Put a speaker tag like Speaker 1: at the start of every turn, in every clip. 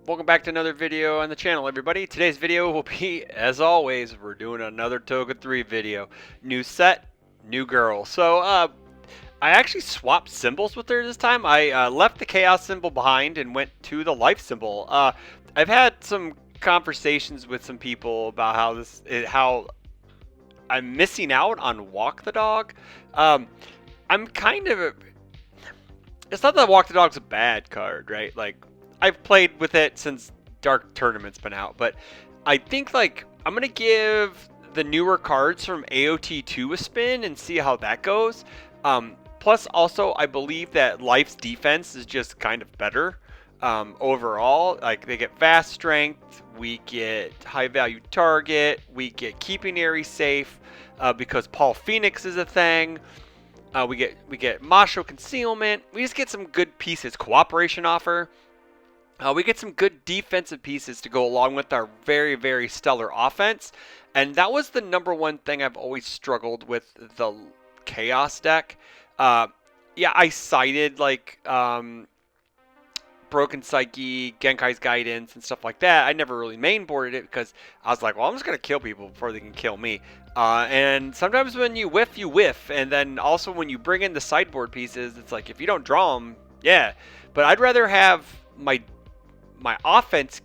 Speaker 1: Welcome back to another video on the channel, everybody. Today's video will be, as always, we're doing another Toga 3 video. New set, new girl. So, I actually swapped symbols with her this time. I left the Chaos symbol behind and went to the Life symbol. I've had some conversations with some people about how I'm missing out on Walk the Dog. I'm kind of... It's not that Walk the Dog's a bad card, right? Like, I've played with it since Dark Tournament's been out, but I think, like, I'm going to give the newer cards from AOT2 a spin and see how that goes. Plus, also, I believe that Life's defense is just kind of better overall. Like, they get fast strength, we get high value target, we get keeping Aerie safe because Paul Phoenix is a thing. We get Macho concealment. We just get some good pieces. Cooperation offer. We get some good defensive pieces to go along with our very, very stellar offense. And that was the number one thing I've always struggled with the Chaos deck. Yeah, I cited like Broken Psyche, Genkai's Guidance, and stuff like that. I never really mainboarded it because I was like, well, I'm just going to kill people before they can kill me. And sometimes when you whiff, you whiff. And then also when you bring in the sideboard pieces, it's like, if you don't draw them, yeah. But I'd rather have my offense,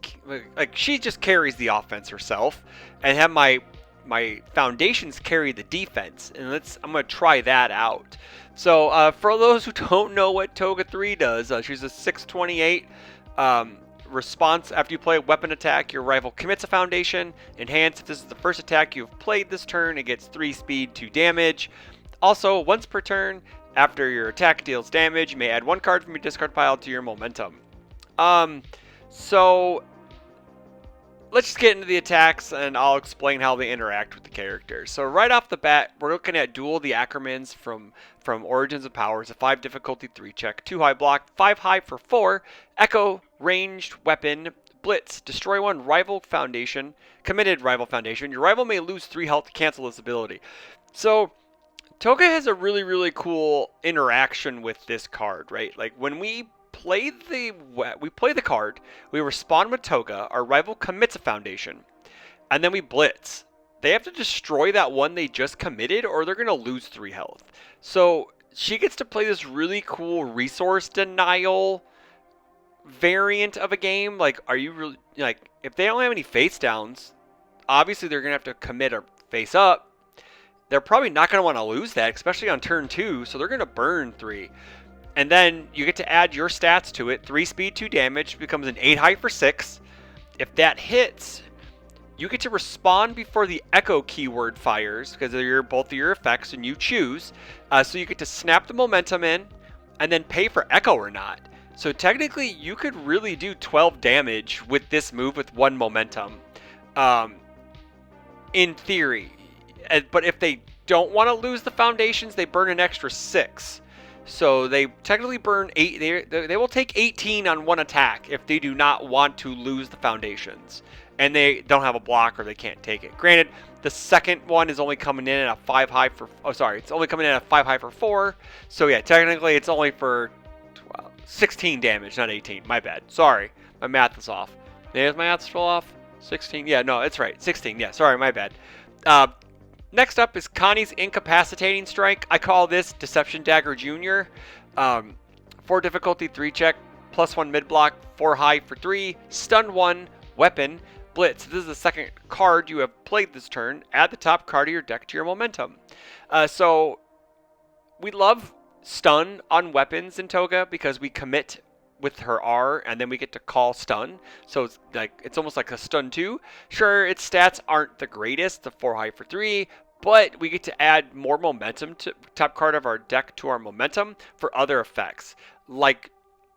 Speaker 1: like she just carries the offense herself, and have my foundations carry the defense. And I'm going to try that out. So for those who don't know what Toga 3 does, she's a 628 response. After you play a weapon attack, your rival commits a foundation. Enhance, if this is the first attack you've played this turn, it gets 3 speed, 2 damage. Also, once per turn, after your attack deals damage, you may add 1 card from your discard pile to your momentum. So let's just get into the attacks, and I'll explain how they interact with the characters. So right off the bat, we're looking at Duel the Ackermans from Origins of Power. It's a 5 difficulty 3 check, 2 high block, 5 high for 4, Echo, ranged weapon, Blitz, destroy 1 rival foundation, committed rival foundation. Your rival may lose 3 health to cancel this ability. So Toga has a really, really cool interaction with this card, right? Like when we play the card, we respond with Toga, our rival commits a foundation, and then we blitz. They have to destroy that one they just committed, or they're going to lose 3 health. So she gets to play this really cool resource denial variant of a game. Like, are you really, like, if they don't have any face downs, obviously they're going to have to commit a face up. They're probably not going to want to lose that, especially on turn 2, so they're going to burn 3. And then you get to add your stats to it. 3 speed, 2 damage, becomes an 8 high for 6. If that hits, you get to respond before the Echo keyword fires, because they're both of your effects, and you choose. So you get to snap the momentum in, and then pay for Echo or not. So technically, you could really do 12 damage with this move with 1 momentum. In theory. But if they don't want to lose the foundations, they burn an extra 6. So they technically burn 8. They will take 18 on 1 attack if they do not want to lose the foundations, and they don't have a block or they can't take it. Granted, the second one is only coming in at a 5 high for. Oh, sorry, it's only coming in at a 5 high for 4. So yeah, technically it's only for 16 damage, not 18. My bad. Sorry, my math is off. Is my math still off? 16. Yeah, no, it's right. 16. Yeah, sorry, my bad. Next up is Connie's Incapacitating Strike. I call this Deception Dagger Jr. 4 difficulty 3 check, +1 mid block, 4 high for 3, stun 1, weapon, blitz. This is the second card you have played this turn. Add the top card of your deck to your momentum. So we love stun on weapons in Toga because we commit with her R, and then we get to call stun. So it's almost like a stun 2. Sure, its stats aren't the greatest, the 4 high for 3, but we get to add more momentum to top card of our deck to our momentum for other effects, like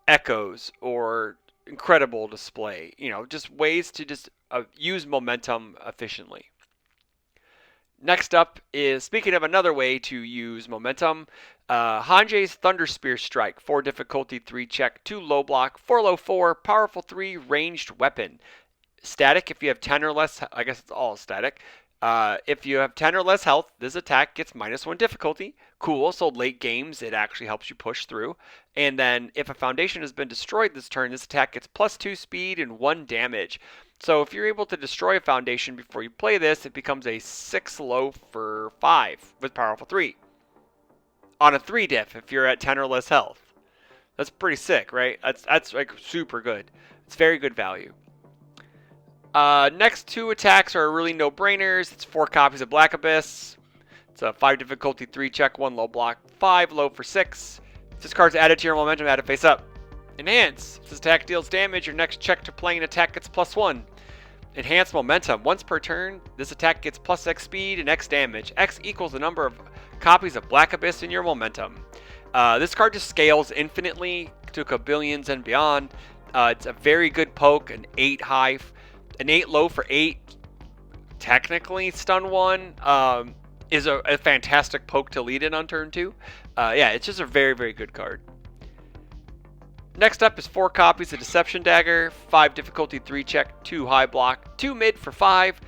Speaker 1: echoes or incredible display. You know, just ways to just use momentum efficiently. Next up is, speaking of another way to use momentum, Hanjei's Thunder Spear Strike. 4 difficulty 3 check, 2 low block, 4 low 4, powerful 3, ranged weapon. Static if you have 10 or less, I guess it's all static. If you have 10 or less health, this attack gets -1 difficulty. Cool, so late games, it actually helps you push through. And then if a foundation has been destroyed this turn, this attack gets +2 speed and 1 damage. So if you're able to destroy a foundation before you play this, it becomes a 6 low for 5 with powerful 3. On a 3 diff if you're at 10 or less health. That's pretty sick, right? That's like super good. It's very good value. Next 2 attacks are really no-brainers. It's 4 copies of Black Abyss. It's a 5 difficulty, 3 check, 1 low block, 5 low for 6. If this card's added to your momentum, add it face up. Enhance. If this attack deals damage, your next check to play an attack gets +1. Enhance momentum. Once per turn, this attack gets +X speed and X damage. X equals the number of copies of Black Abyss in your momentum. This card just scales infinitely to kabillions and beyond. It's a very good poke, an 8 high, an 8 low for 8. Technically, stun 1 is a fantastic poke to lead in on turn 2. Yeah, it's just a very, very good card. Next up is 4 copies of Deception Dagger, 5 difficulty, 3 check, 2 high block, 2 mid for 5.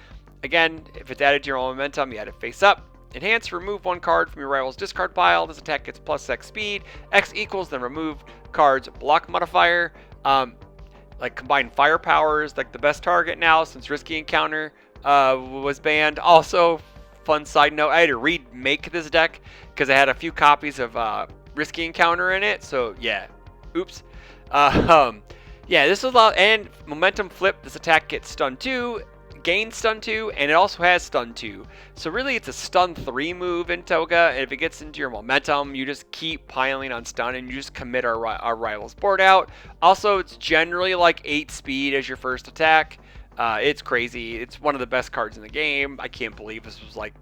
Speaker 1: Again, if it's added to your momentum, you add it face up. Enhance, remove 1 card from your rival's discard pile. This attack gets +X speed. X equals the removed card's block modifier. Like combined firepower is like the best target now since Risky Encounter was banned. Also, fun side note, I had to remake this deck because I had a few copies of Risky Encounter in it. So yeah, oops. Yeah, this is a lot. And momentum flip. This attack gets stun 2, gain stun 2, and it also has stun 2. So really, it's a stun 3 move in Toga. And if it gets into your momentum, you just keep piling on stun, and you just commit our rival's board out. Also, it's generally like 8 speed as your first attack. It's crazy. It's one of the best cards in the game. I can't believe this was like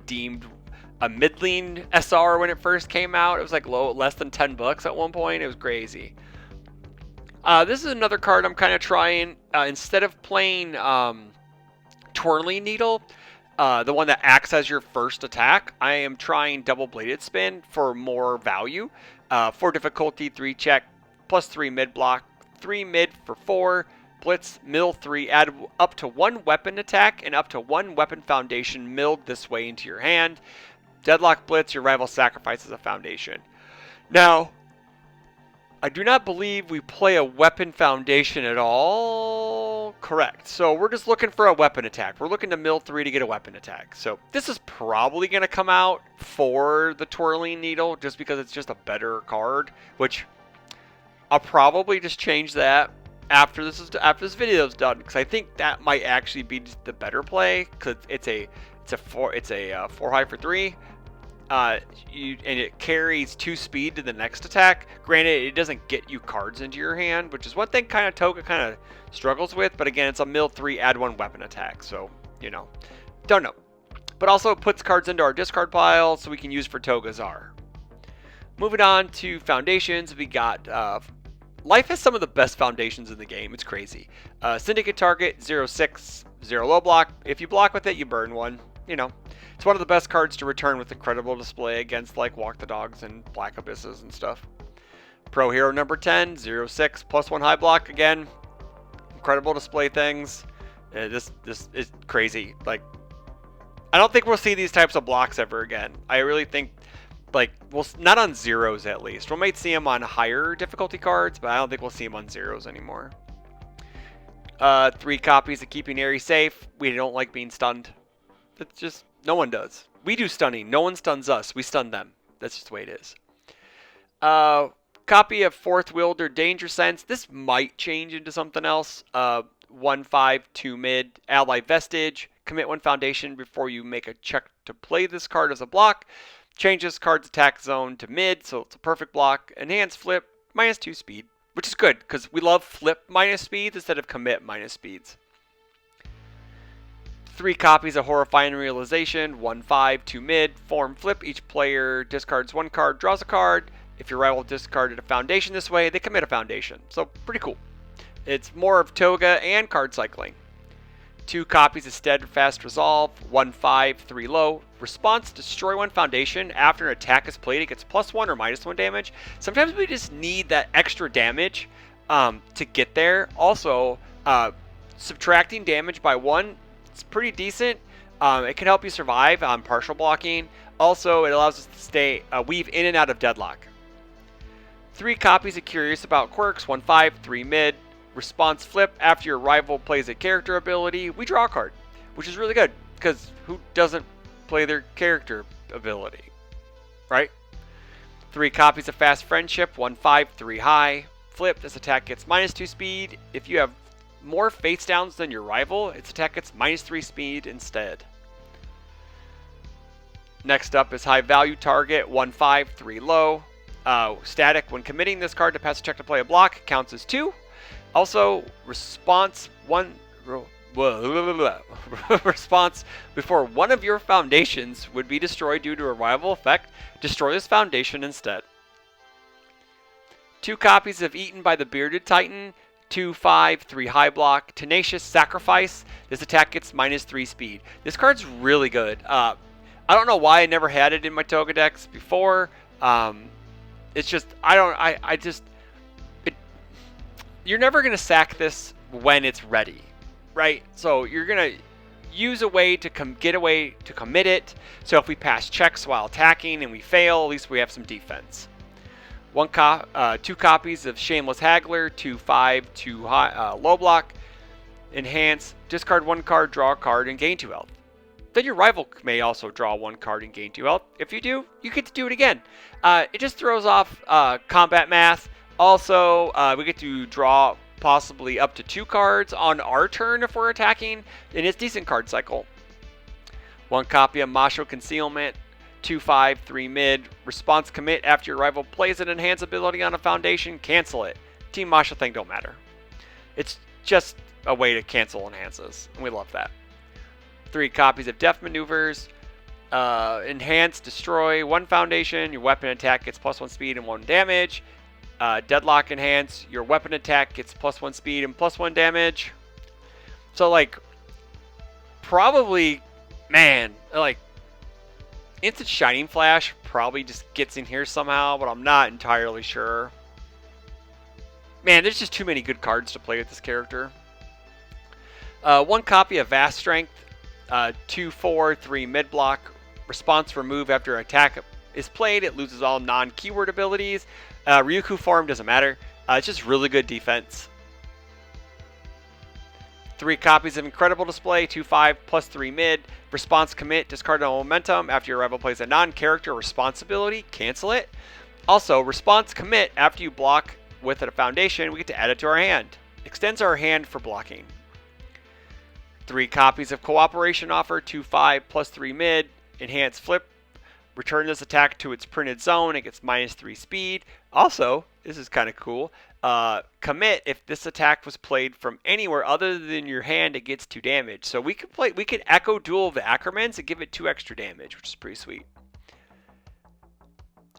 Speaker 1: deemed a mid-lane SR when it first came out. It was like less than $10 at one point. It was crazy. This is another card I'm kind of trying. Instead of playing Twirling Needle, the one that acts as your first attack, I am trying Double Bladed Spin for more value. 4 difficulty, 3 check, +3 mid block, 3 mid for 4, blitz, mill 3, add up to 1 weapon attack and up to 1 weapon foundation milled this way into your hand. Deadlock blitz, your rival sacrifices a foundation. Now, I do not believe we play a weapon foundation at all. Correct. So we're just looking for a weapon attack. We're looking to mill 3 to get a weapon attack. So this is probably going to come out for the Twirling Needle just because it's just a better card, which I'll probably just change that after this video is done, because I think that might actually be the better play, because it's a 4 high for 3. And it carries 2 speed to the next attack. Granted, it doesn't get you cards into your hand, which is one thing kind of Toga kind of struggles with. But again, it's a mill 3, add 1 weapon attack. So, you know, don't know. But also it puts cards into our discard pile so we can use for Toga's R. Moving on to foundations, we got Life has some of the best foundations in the game. It's crazy. Syndicate target, 0/6, 0 low block. If you block with it, you burn 1. You know, it's one of the best cards to return with incredible display against like Walk the Dogs and Black Abysses and stuff. Pro Hero number 10, 0/6, +1 high block again. Incredible display things. This is crazy. Like, I don't think we'll see these types of blocks ever again. I really think, like, well, not on zeros at least. We might see them on higher difficulty cards, but I don't think we'll see them on zeros anymore. 3 copies of Keeping Airy safe. We don't like being stunned. It's just, no one does. We do stunning. No one stuns us. We stun them. That's just the way it is. Copy of Fourth Wielder Danger Sense. This might change into something else. 1/5, 2 mid. Ally Vestige. Commit 1 foundation before you make a check to play this card as a block. Change this card's attack zone to mid, so it's a perfect block. Enhance flip, -2 speed. Which is good, because we love flip minus speeds instead of commit minus speeds. 3 copies of Horrifying Realization, 1/5, 2 mid, form flip. Each player discards 1 card, draws a card. If your rival discarded a foundation this way, they commit a foundation. So pretty cool. It's more of Toga and card cycling. 2 copies of Steadfast Resolve, 1/5, 3 low. Response, destroy 1 foundation. After an attack is played, it gets +1 or -1 damage. Sometimes we just need that extra damage to get there. Also, subtracting damage by 1, it's pretty decent. It can help you survive on partial blocking. Also, it allows us to stay weave in and out of deadlock. 3 copies of Curious About Quirks, 1/5, 3 mid. Response flip: after your rival plays a character ability, we draw a card, which is really good because who doesn't play their character ability, right? 3 copies of Fast Friendship, 1/5, 3 high. Flip: this attack gets -2 speed. If you have more face downs than your rival, its attack gets -3 speed instead. Next up is High Value Target, 1/5, 3 low. Static: when committing this card to pass a check to play a block, counts as 2. Also, response before one of your foundations would be destroyed due to a rival effect, destroy this foundation instead. 2 copies of Eaten by the Bearded Titan, 2/5, 3 high block. Tenacious Sacrifice: this attack gets -3 speed. This card's really good. I don't know why I never had it in my Toga decks before. It's just you're never gonna sack this when it's ready, right? So you're gonna use a way to get away to commit it. So if we pass checks while attacking and we fail, at least we have some defense. 2 copies of Shameless Haggler, 2/5, 2 high, low block. Enhance: discard 1 card, draw a card, and gain 2 health. Then your rival may also draw 1 card and gain 2 health. If you do, you get to do it again. It just throws off combat math. Also, we get to draw possibly up to 2 cards on our turn if we're attacking, and it's decent card cycle. 1 copy of Masho Concealment, 2/5, 3 mid. Response commit: after your rival plays an enhance ability on a foundation, cancel it. Team Masho thing don't matter. It's just a way to cancel enhances, and we love that. 3 copies of Death Maneuvers. Enhance: destroy 1 foundation. Your weapon attack gets +1 speed and 1 damage. Deadlock Enhance: your weapon attack gets +1 speed and +1 damage. So, like, probably, man, like, Instant Shining Flash probably just gets in here somehow, but I'm not entirely sure. Man, there's just too many good cards to play with this character. 1 copy of Vast Strength, 2/4, 3 mid block. Response: remove after attack is played. It loses all non-keyword abilities. Ryuku form doesn't matter. It's just really good defense. 3 copies of Incredible Display, 2/5, +3 mid. Response commit: discard a momentum after your rival plays a non-character responsibility, cancel it. Also, response commit: after you block with a foundation, we get to add it to our hand. Extends our hand for blocking. 3 copies of Cooperation Offer, 2/5, +3 mid. Enhance flip: return this attack to its printed zone. It gets -3 speed. Also, this is kind of cool. Commit: if this attack was played from anywhere other than your hand, it gets 2 damage. So we could Echo Duel the Ackermans and give it 2 extra damage, which is pretty sweet.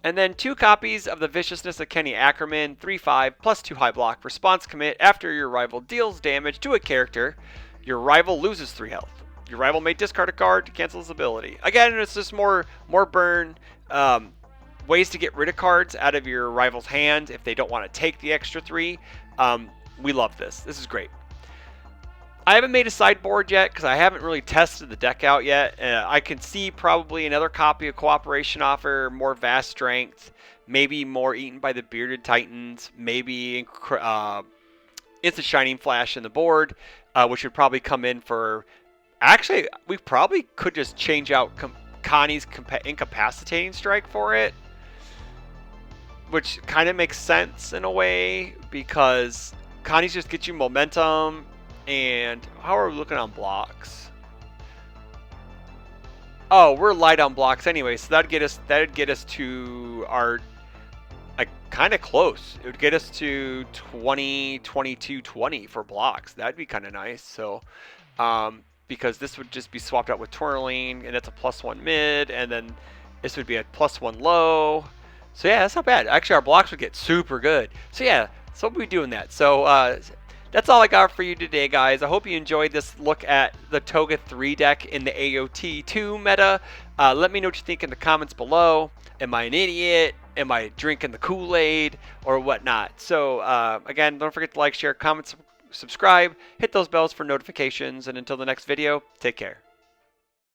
Speaker 1: And then 2 copies of the Viciousness of Kenny Ackerman, 3/5, +2 high block. Response commit: after your rival deals damage to a character, your rival loses 3 health. Your rival may discard a card to cancel his ability. Again, it's just more burn. Ways to get rid of cards out of your rival's hand if they don't want to take the extra 3. We love this. This is great. I haven't made a sideboard yet because I haven't really tested the deck out yet. I can see probably another copy of Cooperation Offer, more Vast Strength, maybe more Eaten by the Bearded Titans, maybe Instant Shining Flash in the board, which would probably come in for... Actually, we probably could just change out Connie's Incapacitating Strike for it, which kind of makes sense in a way because Connie's just gets you momentum. And how are we looking on blocks? Oh, we're light on blocks anyway, so that'd get us to our kind of close. It would get us to 20, 22, 20 for blocks. That'd be kind of nice. So, because this would just be swapped out with Twirling, and that's a +1 mid, and then this would be a +1 low. So yeah, that's not bad. Actually, our blocks would get super good. So yeah, so we'll be doing that. So that's all I got for you today, guys. I hope you enjoyed this look at the Toga 3 deck in the AOT 2 meta. Let me know what you think in the comments below. Am I an idiot? Am I drinking the Kool-Aid or whatnot? So again, don't forget to like, share, comment, subscribe, hit those bells for notifications, and until the next video, take care.